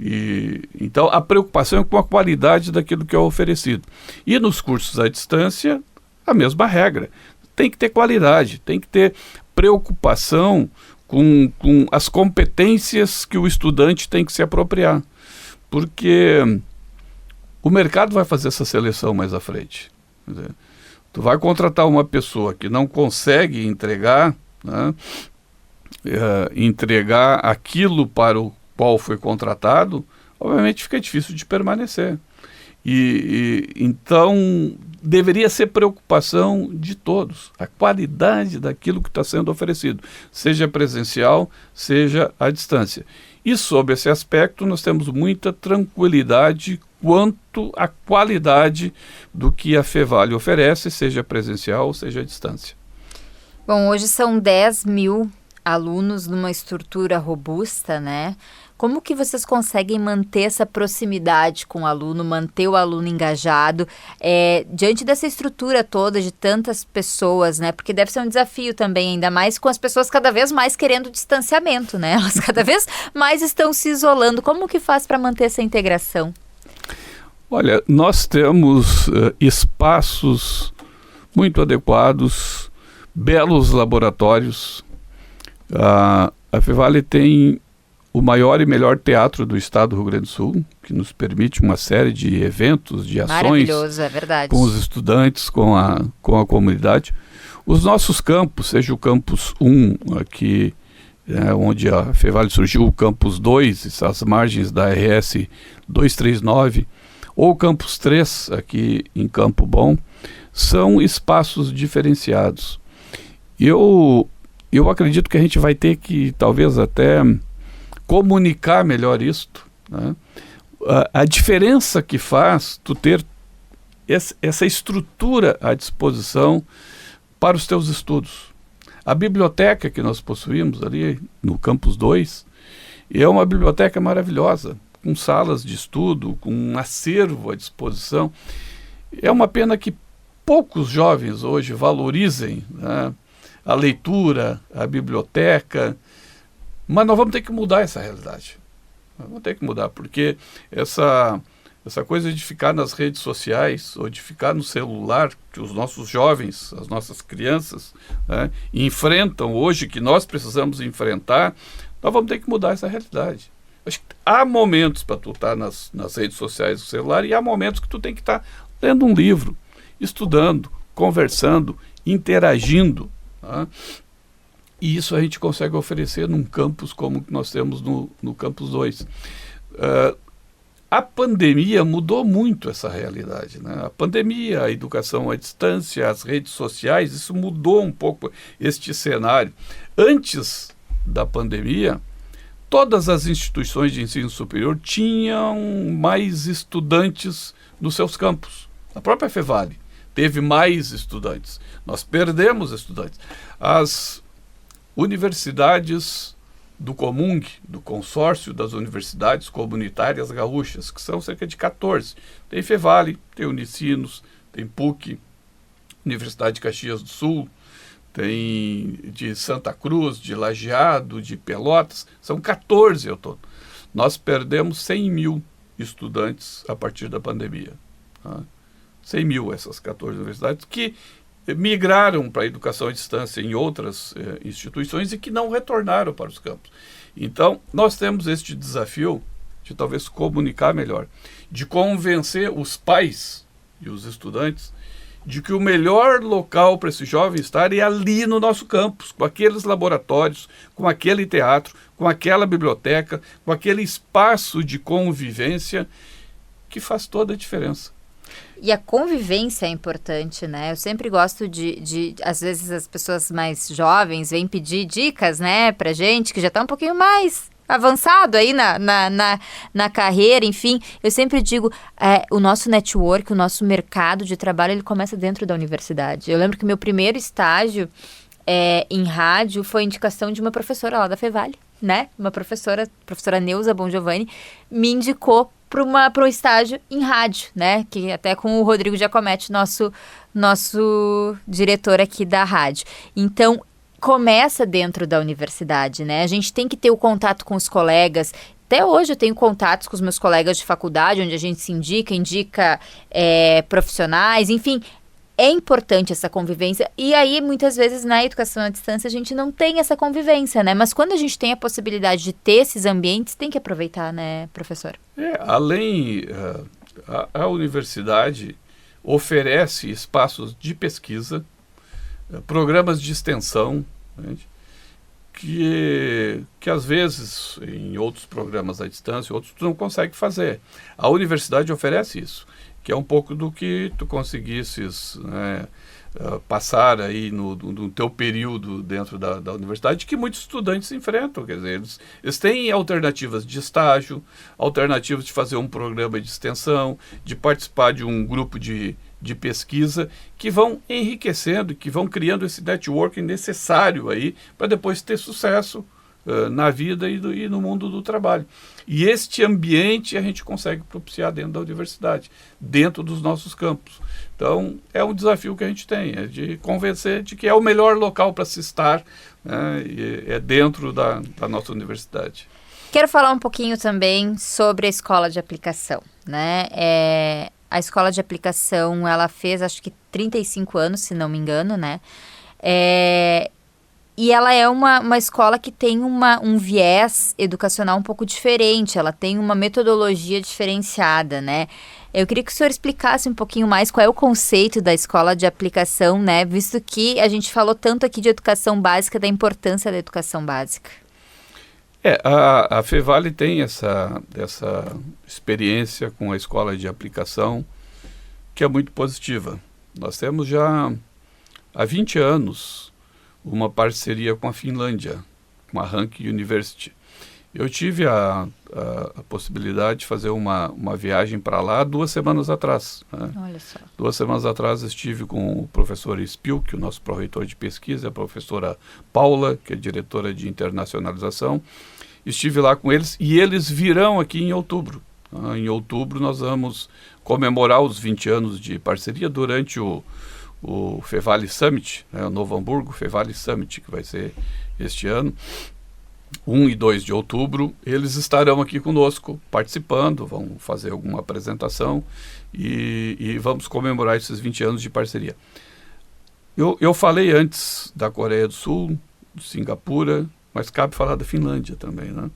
Então, a preocupação é com a qualidade daquilo que é oferecido. E nos cursos à distância, a mesma regra. Tem que ter qualidade, tem que ter preocupação com as competências que o estudante tem que se apropriar. Porque o mercado vai fazer essa seleção mais à frente. Quer dizer, tu vai contratar uma pessoa que não consegue entregar, né, entregar aquilo para o qual foi contratado, obviamente fica difícil de permanecer. Então, deveria ser preocupação de todos, a qualidade daquilo que está sendo oferecido, seja presencial, seja à distância. E sob esse aspecto, nós temos muita tranquilidade quanto à qualidade do que a Fevale oferece, seja presencial, seja à distância. Bom, hoje são 10 mil alunos numa estrutura robusta, né? Como que vocês conseguem manter essa proximidade com o aluno, manter o aluno engajado, diante dessa estrutura toda de tantas pessoas, né? Porque deve ser um desafio também, ainda mais com as pessoas cada vez mais querendo distanciamento, né? Elas cada vez mais estão se isolando. Como que faz para manter essa integração? Olha, nós temos espaços muito adequados, belos laboratórios. A Fevale tem o maior e melhor teatro do estado do Rio Grande do Sul, que nos permite uma série de eventos, de ações. Maravilhoso, é verdade. Com os estudantes, com a comunidade. Os nossos campos, seja o campus 1, aqui, onde a Fevale surgiu, o campus 2, às margens da RS 239, ou o campus 3, aqui em Campo Bom, são espaços diferenciados. Eu acredito que a gente vai ter que, talvez até, comunicar melhor isto, né? A diferença que faz tu ter essa estrutura à disposição para os teus estudos. A biblioteca que nós possuímos ali no Campus 2 é uma biblioteca maravilhosa, com salas de estudo, com um acervo à disposição. É uma pena que poucos jovens hoje valorizem, né, a leitura, a biblioteca, mas nós vamos ter que mudar essa realidade. Nós vamos ter que mudar, porque essa coisa de ficar nas redes sociais ou de ficar no celular, que os nossos jovens, as nossas crianças, né, enfrentam hoje, que nós precisamos enfrentar, nós vamos ter que mudar essa realidade. Acho que há momentos para tu estar nas redes sociais do celular e há momentos que tu tem que estar lendo um livro, estudando, conversando, interagindo. Tá? E isso a gente consegue oferecer num campus como nós temos no Campus 2. A pandemia mudou muito essa realidade, né? A pandemia, a educação à distância, as redes sociais, isso mudou um pouco este cenário. Antes da pandemia, todas as instituições de ensino superior tinham mais estudantes nos seus campos. A própria Fevale teve mais estudantes. Nós perdemos estudantes. As universidades do Comung, do consórcio das universidades comunitárias gaúchas, que são cerca de 14. Tem Fevale, tem Unicinos, tem PUC, Universidade de Caxias do Sul, tem de Santa Cruz, de Lajeado, de Pelotas, são 14 ao todo. Nós perdemos 100 mil estudantes a partir da pandemia. Tá? 100 mil essas 14 universidades que migraram para a educação à distância em outras instituições e que não retornaram para os campos. Então, nós temos este desafio de talvez comunicar melhor, de convencer os pais e os estudantes de que o melhor local para esse jovem estar é ali no nosso campus, com aqueles laboratórios, com aquele teatro, com aquela biblioteca, com aquele espaço de convivência que faz toda a diferença. E a convivência é importante, né? Eu sempre gosto às vezes as pessoas mais jovens vêm pedir dicas, né, pra gente, que já tá um pouquinho mais avançado aí na carreira, enfim. Eu sempre digo, o nosso network, o nosso mercado de trabalho, ele começa dentro da universidade. Eu lembro que meu primeiro estágio em rádio foi indicação de uma professora lá da Fevale, né? Uma professora Neuza Bongiovanni, me indicou para um estágio em rádio, né? Que até com o Rodrigo Giacometti, nosso diretor aqui da rádio. Então, começa dentro da universidade, né? A gente tem que ter o contato com os colegas. Até hoje eu tenho contatos com os meus colegas de faculdade, onde a gente se indica profissionais, enfim. É importante essa convivência, e aí muitas vezes na educação à distância a gente não tem essa convivência, né? Mas quando a gente tem a possibilidade de ter esses ambientes, tem que aproveitar, né, professor? Além, a universidade oferece espaços de pesquisa, programas de extensão, né, que às vezes em outros programas à distância, outros não conseguem fazer. A universidade oferece isso. que é um pouco do que tu conseguisses, né, passar aí no teu período dentro da universidade, que muitos estudantes enfrentam. Quer dizer, eles têm alternativas de estágio, alternativas de fazer um programa de extensão, de participar de um grupo de pesquisa, que vão enriquecendo, que vão criando esse networking necessário aí para depois ter sucesso na vida e no mundo do trabalho. E este ambiente a gente consegue propiciar dentro da universidade, dentro dos nossos campos. Então, é um desafio que a gente tem, é de convencer de que é o melhor local para se estar, né, e é dentro da nossa universidade. Quero falar um pouquinho também sobre a escola de aplicação, né? A escola de aplicação, ela fez, acho que 35 anos, se não me engano, né? E ela é uma escola que tem um viés educacional um pouco diferente, ela tem uma metodologia diferenciada, né? Eu queria que o senhor explicasse um pouquinho mais qual é o conceito da escola de aplicação, né? Visto que a gente falou tanto aqui de educação básica, da importância da educação básica. A Fevale tem essa experiência com a escola de aplicação que é muito positiva. Nós temos já há 20 anos uma parceria com a Finlândia, com a Rank University. Eu tive a possibilidade de fazer uma viagem para lá 2 semanas atrás. Né? Olha só. 2 semanas atrás estive com o professor Spilk, o nosso pró-reitor de pesquisa, a professora Paula, que é diretora de internacionalização. Estive lá com eles e eles virão aqui em outubro. Em outubro nós vamos comemorar os 20 anos de parceria durante o Fevale Summit, né, o Novo Hamburgo Fevale Summit, que vai ser este ano, 1 e 2 de outubro. Eles estarão aqui conosco, participando, vão fazer alguma apresentação e vamos comemorar esses 20 anos de parceria. Eu falei antes da Coreia do Sul, de Singapura, mas cabe falar da Finlândia também, né?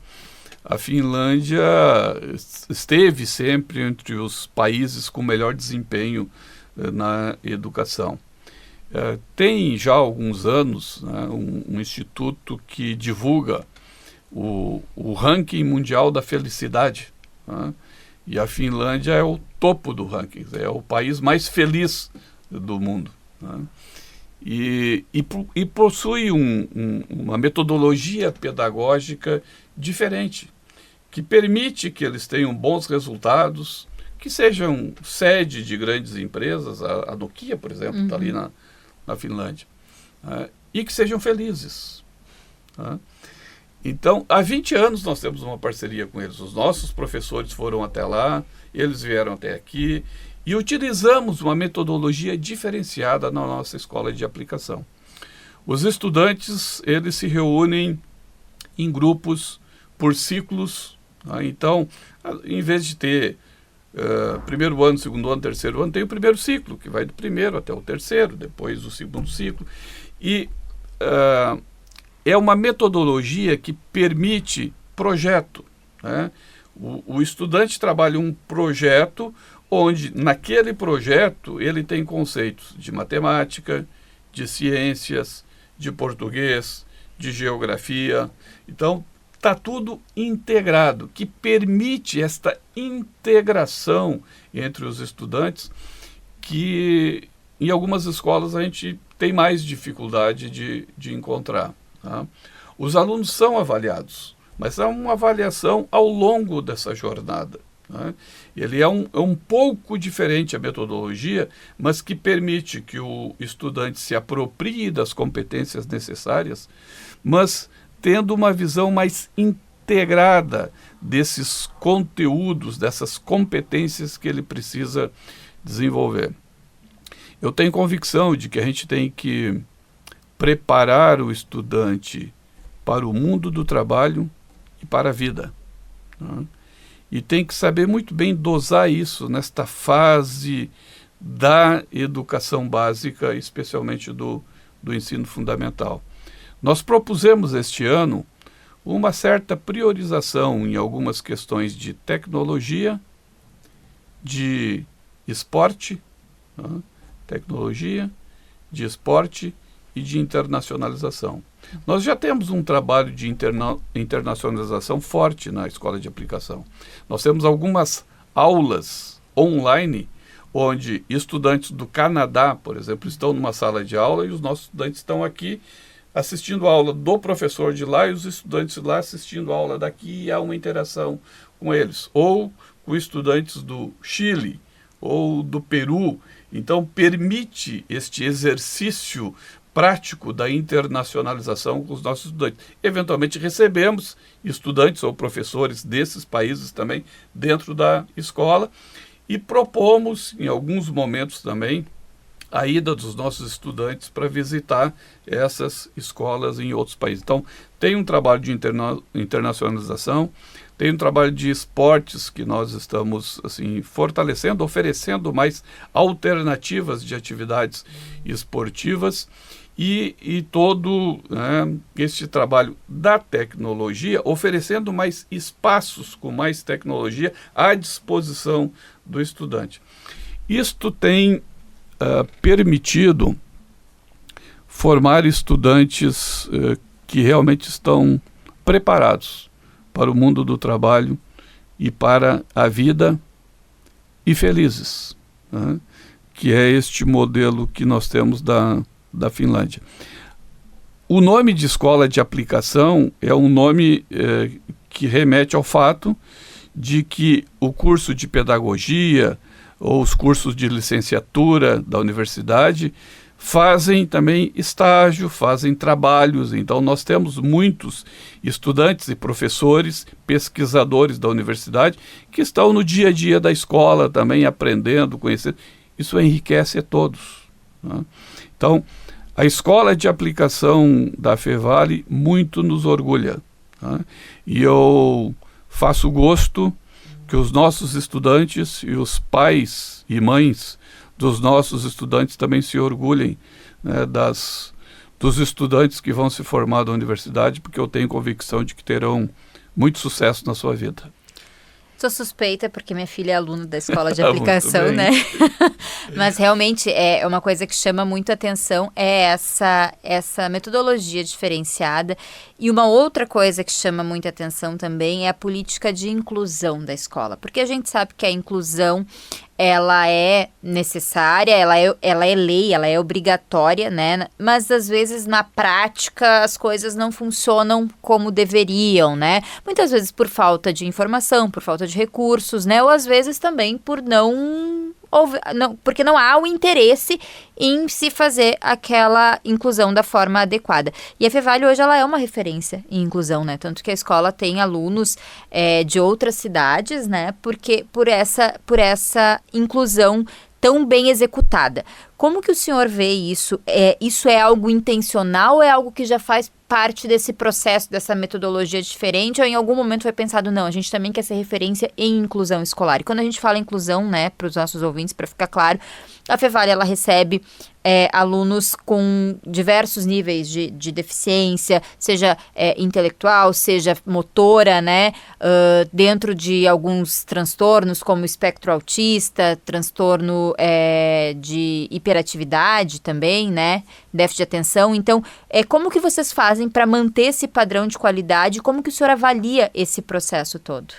A Finlândia esteve sempre entre os países com melhor desempenho na educação. Tem já alguns anos, né, um instituto que divulga o ranking mundial da felicidade, né, e a Finlândia é o topo do ranking, é o país mais feliz do mundo, né, e possui uma metodologia pedagógica diferente, que permite que eles tenham bons resultados, que sejam sede de grandes empresas, a Nokia, por exemplo, está ali na Finlândia, e que sejam felizes. Então, há 20 anos nós temos uma parceria com eles. Os nossos professores foram até lá, eles vieram até aqui, e utilizamos uma metodologia diferenciada na nossa escola de aplicação. Os estudantes, eles se reúnem em grupos por ciclos. Então, em vez de ter primeiro ano, segundo ano, terceiro ano, tem o primeiro ciclo, que vai do primeiro até o terceiro, depois o segundo ciclo. E é uma metodologia que permite projeto, né? O estudante trabalha um projeto onde, naquele projeto, ele tem conceitos de matemática, de ciências, de português, de geografia. Então, está tudo integrado, que permite esta integração entre os estudantes, que em algumas escolas a gente tem mais dificuldade de encontrar. Tá? Os alunos são avaliados, mas é uma avaliação ao longo dessa jornada. Né? Ele é um pouco diferente a metodologia, mas que permite que o estudante se aproprie das competências necessárias, mas tendo uma visão mais integrada desses conteúdos, dessas competências que ele precisa desenvolver. Eu tenho convicção de que a gente tem que preparar o estudante para o mundo do trabalho e para a vida, né? E tem que saber muito bem dosar isso nesta fase da educação básica, especialmente do ensino fundamental. Nós propusemos este ano uma certa priorização em algumas questões de tecnologia, de esporte, né? Tecnologia, de esporte e de internacionalização. Nós já temos um trabalho de internacionalização forte na escola de aplicação. Nós temos algumas aulas online onde estudantes do Canadá, por exemplo, estão numa sala de aula e os nossos estudantes estão aqui assistindo a aula do professor de lá e os estudantes lá assistindo a aula daqui, e há uma interação com eles. Ou com estudantes do Chile ou do Peru. Então, permite este exercício prático da internacionalização com os nossos estudantes. Eventualmente recebemos estudantes ou professores desses países também dentro da escola e propomos, em alguns momentos também, a ida dos nossos estudantes para visitar essas escolas em outros países. Então, tem um trabalho de internacionalização, tem um trabalho de esportes que nós estamos assim, fortalecendo, oferecendo mais alternativas de atividades esportivas e todo, né, este trabalho da tecnologia, oferecendo mais espaços com mais tecnologia à disposição do estudante. Isto tem permitido formar estudantes que realmente estão preparados para o mundo do trabalho e para a vida e felizes, né? Que é este modelo que nós temos da Finlândia. O nome de escola de aplicação é um nome que remete ao fato de que o curso de pedagogia ou os cursos de licenciatura da universidade fazem também estágio, fazem trabalhos. Então nós temos muitos estudantes e professores, pesquisadores da universidade que estão no dia a dia da escola também aprendendo, conhecendo. Isso enriquece a todos, né? Então a escola de aplicação da Fevale muito nos orgulha, né? E eu faço gosto que os nossos estudantes e os pais e mães dos nossos estudantes também se orgulhem, né, dos estudantes que vão se formar da universidade, porque eu tenho convicção de que terão muito sucesso na sua vida. Sou suspeita porque minha filha é aluna da escola de aplicação, né? Mas realmente é uma coisa que chama muito atenção, é essa metodologia diferenciada. E uma outra coisa que chama muita atenção também é a política de inclusão da escola. Porque a gente sabe que a inclusão, ela é necessária, ela é lei, ela é obrigatória, né? Mas às vezes na prática as coisas não funcionam como deveriam, né? Muitas vezes por falta de informação, por falta de recursos, né? Ou às vezes também por porque não há o interesse em se fazer aquela inclusão da forma adequada. E a Fevale hoje ela é uma referência em inclusão, né? Tanto que a escola tem alunos de outras cidades, né? Porque por essa inclusão tão bem executada. Como que o senhor vê isso? Isso é algo intencional ou é algo que já faz parte desse processo, dessa metodologia diferente, ou em algum momento foi pensado, não, a gente também quer ser referência em inclusão escolar? E quando a gente fala inclusão, né, para os nossos ouvintes, para ficar claro, a Fevale, ela recebe alunos com diversos níveis de deficiência, seja intelectual, seja motora, né, dentro de alguns transtornos, como espectro autista, transtorno de hiperatividade também, né, déficit de atenção. Então, como que vocês fazem para manter esse padrão de qualidade? Como que o senhor avalia esse processo todo?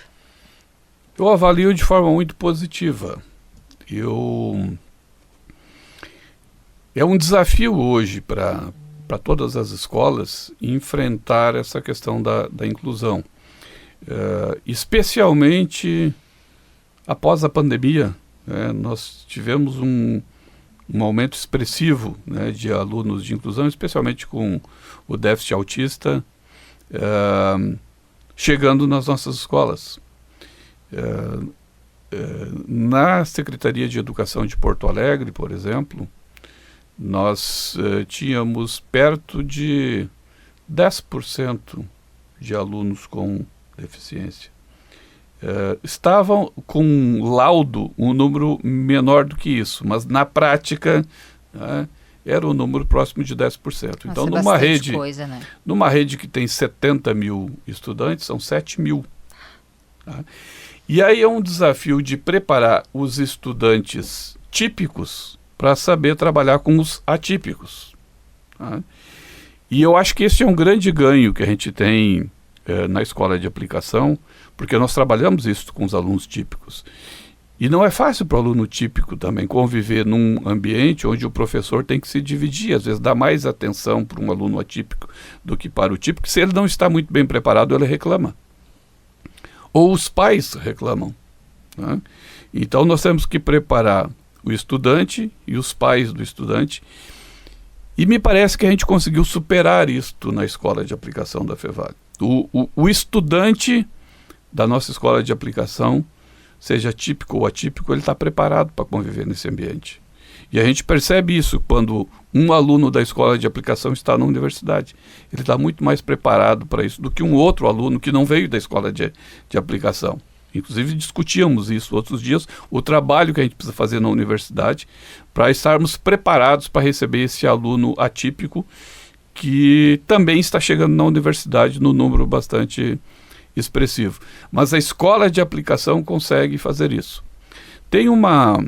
Eu avalio de forma muito positiva. É um desafio hoje para todas as escolas enfrentar essa questão da inclusão. Especialmente após a pandemia, nós tivemos um aumento expressivo, né, de alunos de inclusão, especialmente com o déficit autista, chegando nas nossas escolas. Na Secretaria de Educação de Porto Alegre, por exemplo, nós tínhamos perto de 10% de alunos com deficiência. Estavam com laudo um número menor do que isso, mas na prática era um número próximo de 10%. Então, numa rede que tem 70 mil estudantes, são 7 mil. Tá? E aí é um desafio de preparar os estudantes típicos para saber trabalhar com os atípicos. Tá? E eu acho que esse é um grande ganho que a gente tem na escola de aplicação, porque nós trabalhamos isso com os alunos típicos. E não é fácil para o aluno típico também conviver num ambiente onde o professor tem que se dividir, às vezes dá mais atenção para um aluno atípico do que para o típico. Se ele não está muito bem preparado, ele reclama. Ou os pais reclamam, né? Então nós temos que preparar o estudante e os pais do estudante. E me parece que a gente conseguiu superar isto na escola de aplicação da Fevale. O estudante da nossa escola de aplicação, seja típico ou atípico, ele está preparado para conviver nesse ambiente. E a gente percebe isso quando um aluno da escola de aplicação está na universidade. Ele está muito mais preparado para isso do que um outro aluno que não veio da escola de aplicação. Inclusive discutíamos isso outros dias, o trabalho que a gente precisa fazer na universidade para estarmos preparados para receber esse aluno atípico que também está chegando na universidade no número bastante expressivo. Mas a escola de aplicação consegue fazer isso. Tem uma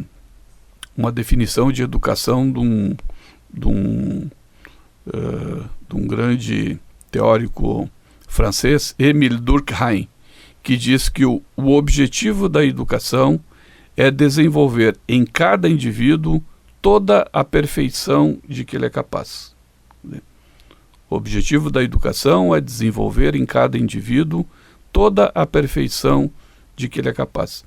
definição de educação de um grande teórico francês, Émile Durkheim, que diz que o objetivo da educação é desenvolver em cada indivíduo toda a perfeição de que ele é capaz. O objetivo da educação é desenvolver em cada indivíduo toda a perfeição de que ele é capaz.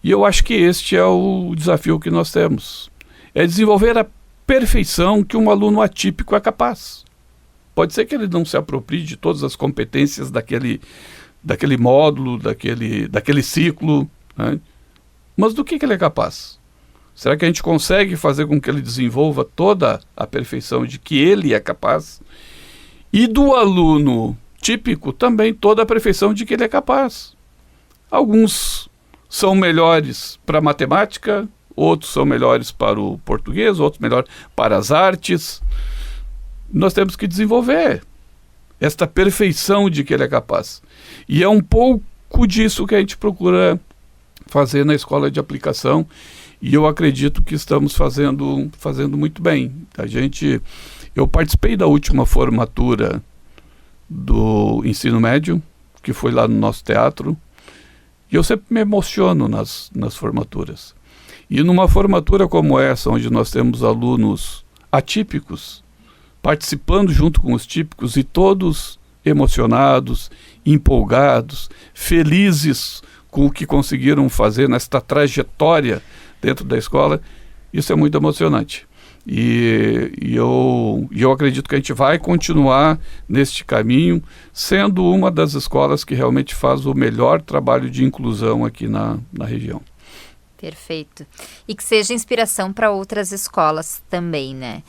E eu acho que este é o desafio que nós temos. É desenvolver a perfeição que um aluno atípico é capaz. Pode ser que ele não se aproprie de todas as competências daquele módulo, daquele ciclo, né? Mas do que ele é capaz? Será que a gente consegue fazer com que ele desenvolva toda a perfeição de que ele é capaz? E do aluno típico também toda a perfeição de que ele é capaz. Alguns são melhores para matemática, outros são melhores para o português, outros melhores para as artes. Nós temos que desenvolver esta perfeição de que ele é capaz. E é um pouco disso que a gente procura fazer na escola de aplicação, e eu acredito que estamos fazendo muito bem. Eu participei da última formatura do ensino médio, que foi lá no nosso teatro, e eu sempre me emociono nas formaturas. E numa formatura como essa, onde nós temos alunos atípicos, participando junto com os típicos e todos emocionados, empolgados, felizes com o que conseguiram fazer nesta trajetória dentro da escola, isso é muito emocionante. E eu acredito que a gente vai continuar neste caminho, sendo uma das escolas que realmente faz o melhor trabalho de inclusão aqui na região. Perfeito. E que seja inspiração para outras escolas também, né?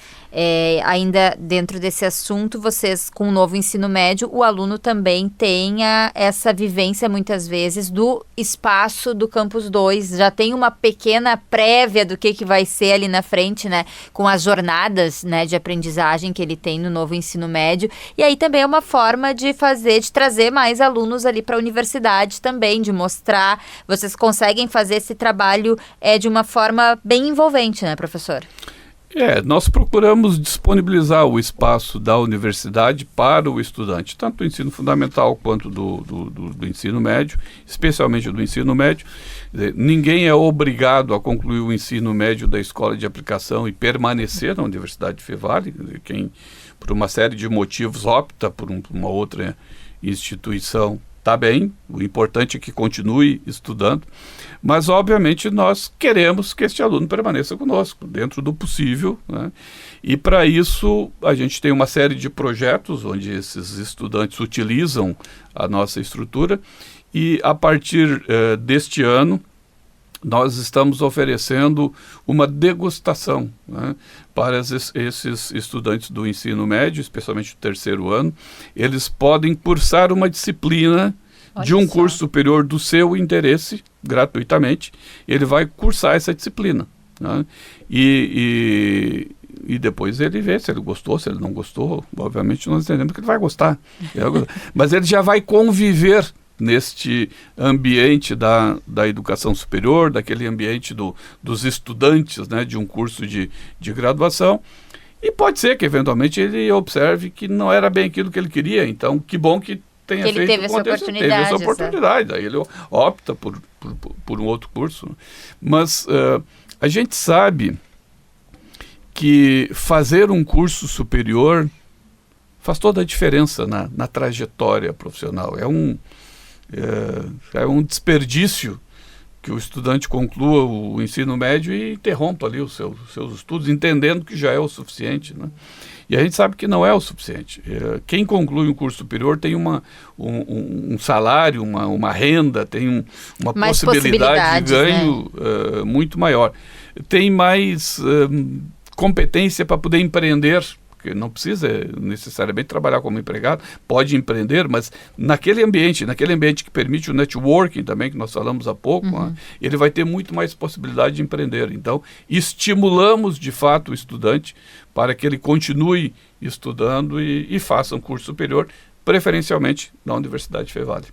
Ainda dentro desse assunto, vocês, com o novo ensino médio, o aluno também tenha essa vivência, muitas vezes, do espaço do Campus 2. Já tem uma pequena prévia do que vai ser ali na frente, né? Com as jornadas, né, de aprendizagem que ele tem no novo ensino médio. E aí também é uma forma de trazer mais alunos ali para a universidade também, de mostrar. Vocês conseguem fazer esse trabalho de uma forma bem envolvente, né, professor? Nós procuramos disponibilizar o espaço da universidade para o estudante, tanto do ensino fundamental quanto do ensino médio, especialmente do ensino médio. Ninguém é obrigado a concluir o ensino médio da escola de aplicação e permanecer na Universidade de Fevale. Quem, por uma série de motivos, opta por uma outra instituição, está bem, o importante é que continue estudando, mas obviamente nós queremos que este aluno permaneça conosco, dentro do possível, né? E para isso a gente tem uma série de projetos onde esses estudantes utilizam a nossa estrutura, e a partir deste ano nós estamos oferecendo uma degustação, né, para esses estudantes do ensino médio, especialmente do terceiro ano. Eles podem cursar uma disciplina de um curso superior do seu interesse, gratuitamente. Ele vai cursar essa disciplina, né, e depois ele vê se ele gostou, se ele não gostou. Obviamente nós entendemos que ele vai gostar, mas ele já vai conviver neste ambiente da educação superior, daquele ambiente dos estudantes, né, de um curso de graduação, e pode ser que eventualmente ele observe que não era bem aquilo que ele queria. Então que bom que tenha feito, teve essa oportunidade. Aí ele opta por um outro curso, mas a gente sabe que fazer um curso superior faz toda a diferença na trajetória profissional. É um desperdício que o estudante conclua o ensino médio e interrompa ali os seus estudos, entendendo que já é o suficiente, né? E a gente sabe que não é o suficiente. Quem conclui um curso superior tem um salário, uma renda, tem uma possibilidade de ganho, né? Muito maior. Tem mais competência para poder empreender, porque não precisa necessariamente trabalhar como empregado, pode empreender, mas naquele ambiente que permite o networking também, que nós falamos há pouco, né, ele vai ter muito mais possibilidade de empreender. Então, estimulamos de fato o estudante para que ele continue estudando e faça um curso superior, preferencialmente na Universidade Fevale.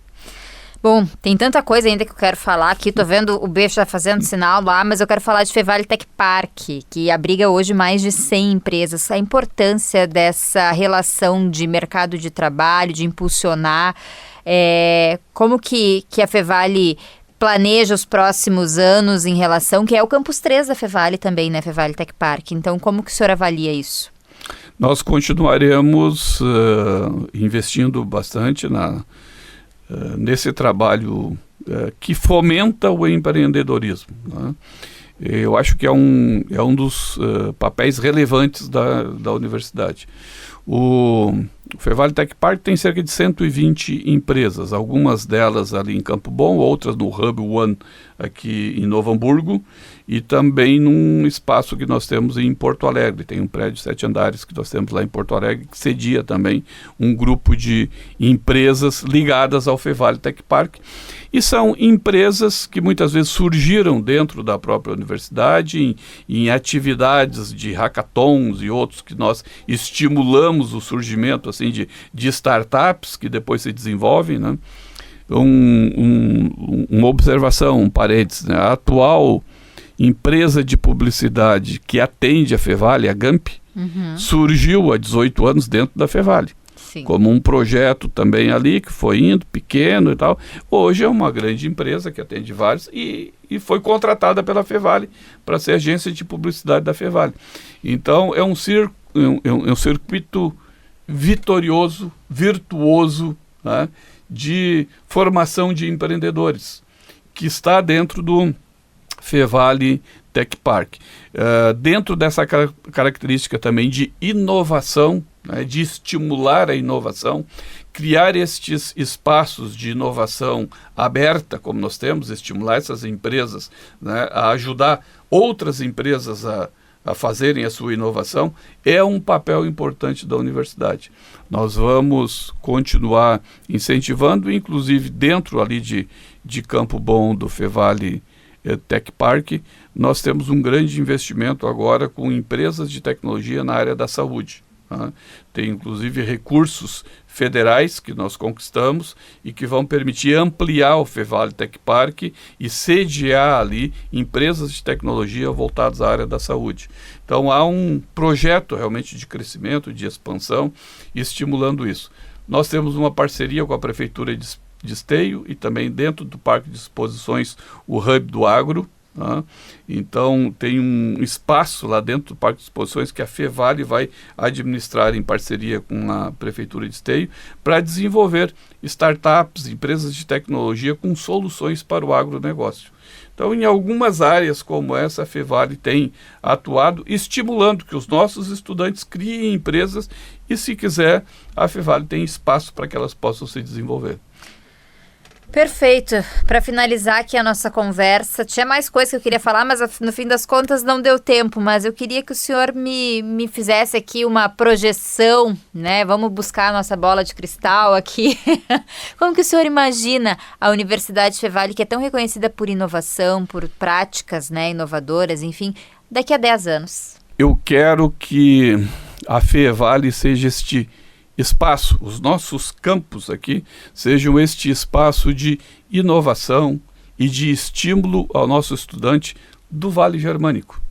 Bom, tem tanta coisa ainda que eu quero falar aqui. Tô vendo o B já fazendo sinal lá, mas eu quero falar de Fevale Tech Park, que abriga hoje mais de 100 empresas. A importância dessa relação de mercado de trabalho, de impulsionar, como que a Fevale planeja os próximos anos em relação, que é o Campus 3 da Fevale também, né, Fevale Tech Park. Então, como que o senhor avalia isso? Nós continuaremos investindo bastante nesse trabalho que fomenta o empreendedorismo, né? Eu acho que é um dos papéis relevantes da universidade. O Fevale Tech Park tem cerca de 120 empresas, algumas delas ali em Campo Bom, outras no Hub One aqui em Novo Hamburgo e também num espaço que nós temos em Porto Alegre. Tem um prédio de 7 andares que nós temos lá em Porto Alegre que cedia também um grupo de empresas ligadas ao Fevale Tech Park. E são empresas que muitas vezes surgiram dentro da própria universidade, em atividades de hackathons e outros que nós estimulamos o surgimento assim, de startups que depois se desenvolvem, né? Uma observação, um parênteses, né? A atual empresa de publicidade que atende a Fevale, a GAMP, surgiu há 18 anos dentro da Fevale. Sim. Como um projeto também ali, que foi indo, pequeno e tal. Hoje é uma grande empresa que atende vários e foi contratada pela Fevale para ser agência de publicidade da Fevale. Então, é um circuito vitorioso, virtuoso, né, de formação de empreendedores, que está dentro do Fevale Tech Park. Dentro dessa característica também de inovação, né, de estimular a inovação, criar estes espaços de inovação aberta, como nós temos, estimular essas empresas, né, a ajudar outras empresas a fazerem a sua inovação, é um papel importante da universidade. Nós vamos continuar incentivando, inclusive dentro ali de Campo Bom do Fevale Tech Park, nós temos um grande investimento agora com empresas de tecnologia na área da saúde. Tem inclusive recursos federais que nós conquistamos e que vão permitir ampliar o Fevale Tech Park e sediar ali empresas de tecnologia voltadas à área da saúde. Então há um projeto realmente de crescimento, de expansão, estimulando isso. Nós temos uma parceria com a Prefeitura de Esteio e também dentro do Parque de Exposições o Hub do Agro. Então tem um espaço lá dentro do Parque de Exposições que a Fevale vai administrar em parceria com a Prefeitura de Esteio para desenvolver startups, empresas de tecnologia com soluções para o agronegócio. Então, em algumas áreas como essa, a Fevale tem atuado, estimulando que os nossos estudantes criem empresas e, se quiser, a Fevale tem espaço para que elas possam se desenvolver. Perfeito. Para finalizar aqui a nossa conversa, tinha mais coisa que eu queria falar, mas no fim das contas não deu tempo, mas eu queria que o senhor me fizesse aqui uma projeção, né? Vamos buscar a nossa bola de cristal aqui. Como que o senhor imagina a Universidade Fevale, que é tão reconhecida por inovação, por práticas, né, inovadoras, enfim, daqui a 10 anos? Eu quero que a Fevale seja este espaço, os nossos campos aqui sejam este espaço de inovação e de estímulo ao nosso estudante do Vale Germânico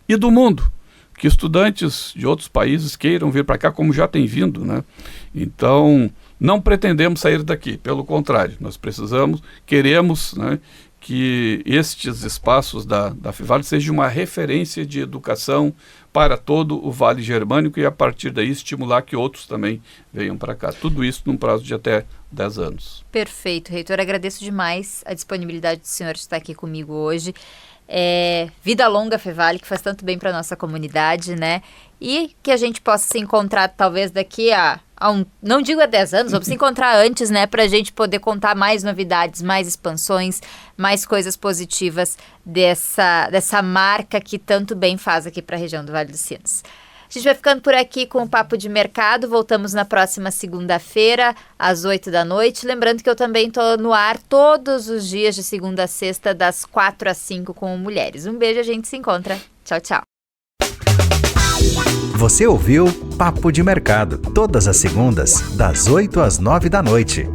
e do mundo, que estudantes de outros países queiram vir para cá, como já tem vindo, né? Então, não pretendemos sair daqui, pelo contrário, nós queremos, né, que estes espaços da Fevale sejam uma referência de educação para todo o Vale Germânico e a partir daí estimular que outros também venham para cá. Tudo isso num prazo de até 10 anos. Perfeito, reitor. Agradeço demais a disponibilidade do senhor de estar aqui comigo hoje. Vida longa Fevale, que faz tanto bem para a nossa comunidade, né? E que a gente possa se encontrar talvez daqui não digo a 10 anos, vamos se encontrar antes, né? Para a gente poder contar mais novidades, mais expansões, mais coisas positivas dessa marca que tanto bem faz aqui para a região do Vale dos Sinos. A gente vai ficando por aqui com o Papo de Mercado. Voltamos na próxima segunda-feira, às 8 da noite. Lembrando que eu também estou no ar todos os dias de segunda a sexta, das 4 às 5 com mulheres. Um beijo, a gente se encontra. Tchau, tchau. Você ouviu Papo de Mercado, todas as segundas, das 8 às 9 da noite.